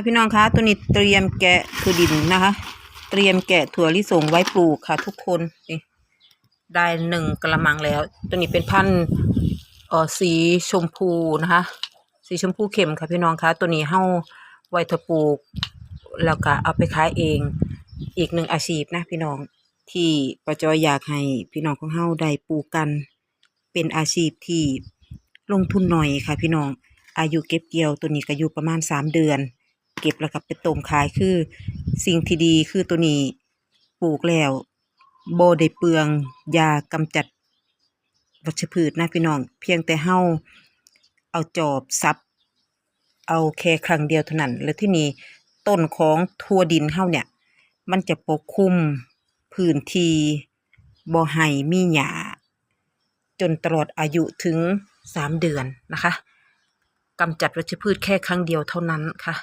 พี่น้องคะตัวนี้เตรียมแกะถั่วดินนะคะ เตรียมแกะถั่วลิสงไว้ปลูกค่ะทุกคนนี่ได้1 กะละมังแล้วตัวนี้เป็นพันธุ์สีชมพูนะคะสีชมพูเข้มค่ะพี่น้องคะตัวนี้เฮาไว้ถ้าปลูกแล้วก็เอาไปขายเองอีก1 อาชีพนะพี่น้องที่ป้าจอยอยากให้พี่น้องของเฮาได้ปลูกกันเป็นอาชีพที่ลงทุนหน่อยค่ะพี่น้องอายุเก็บเกี่ยวตัวนี้ก็อยู่ประมาณ3 เดือนเก็บแล้วก็ไปต้มขายคือสิ่งที่ดีคือตัวนี้ปลูกแล้วบ่ได้เปลืองยากำจัดวัชพืชนะพี่น้องเพียงแต่เฮาเอาจอบซับเอาแค่ครั้งเดียวเท่านั้นแล้วที่นี่ต้นของถั่วดินเฮาเนี่ยมันจะปกคลุมพื้นที่บ่ให้มีหญ้าจนตลอดอายุถึง3 เดือนนะคะกำจัดวัชพืชแค่ครั้งเดียวเท่านั้นค่ะ